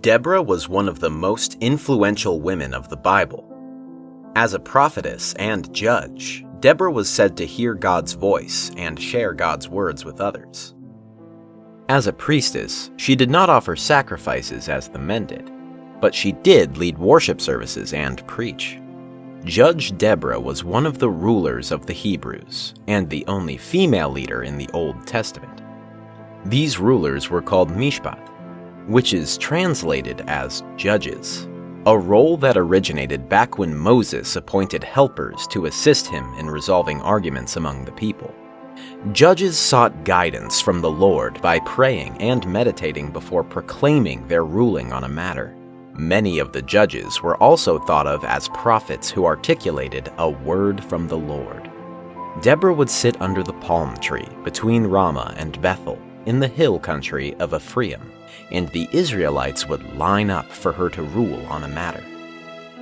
Deborah was one of the most influential women of the Bible. As a prophetess and judge, Deborah was said to hear God's voice and share God's words with others. As a priestess, she did not offer sacrifices as the men did, but she did lead worship services and preach. Judge Deborah was one of the rulers of the Hebrews and the only female leader in the Old Testament. These rulers were called mishpat, which is translated as judges, a role that originated back when Moses appointed helpers to assist him in resolving arguments among the people. Judges sought guidance from the Lord by praying and meditating before proclaiming their ruling on a matter. Many of the judges were also thought of as prophets who articulated a word from the Lord. Deborah would sit under the palm tree between Ramah and Bethel in the hill country of Ephraim, and the Israelites would line up for her to rule on a matter.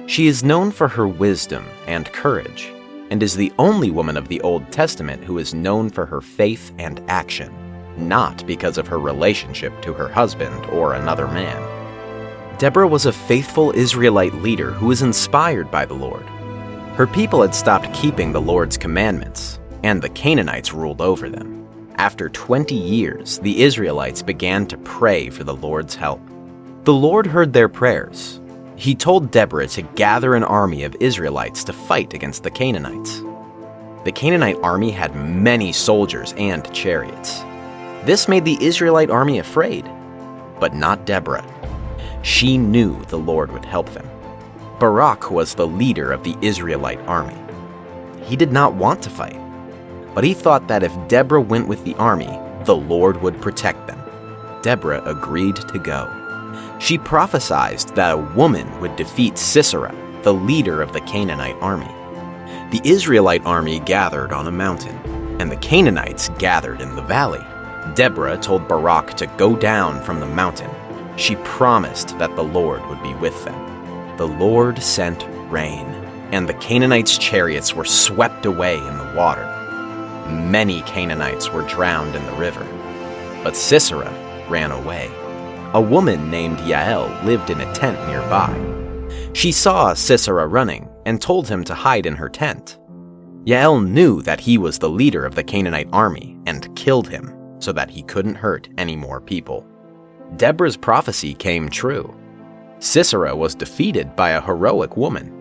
She is known for her wisdom and courage, and is the only woman of the Old Testament who is known for her faith and action, not because of her relationship to her husband or another man. Deborah was a faithful Israelite leader who was inspired by the Lord. Her people had stopped keeping the Lord's commandments, and the Canaanites ruled over them. After 20 years, the Israelites began to pray for the Lord's help. The Lord heard their prayers. He told Deborah to gather an army of Israelites to fight against the Canaanites. The Canaanite army had many soldiers and chariots. This made the Israelite army afraid, but not Deborah. She knew the Lord would help them. Barak was the leader of the Israelite army. He did not want to fight, but he thought that if Deborah went with the army, the Lord would protect them. Deborah agreed to go. She prophesied that a woman would defeat Sisera, the leader of the Canaanite army. The Israelite army gathered on a mountain, and the Canaanites gathered in the valley. Deborah told Barak to go down from the mountain. She promised that the Lord would be with them. The Lord sent rain, and the Canaanites' chariots were swept away in the water. Many Canaanites were drowned in the river, but Sisera ran away. A woman named Yael lived in a tent nearby. She saw Sisera running and told him to hide in her tent. Yael knew that he was the leader of the Canaanite army and killed him so that he couldn't hurt any more people. Deborah's prophecy came true. Sisera was defeated by a heroic woman.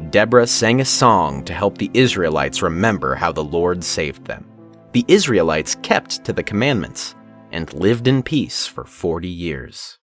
Deborah sang a song to help the Israelites remember how the Lord saved them. The Israelites kept to the commandments and lived in peace for 40 years.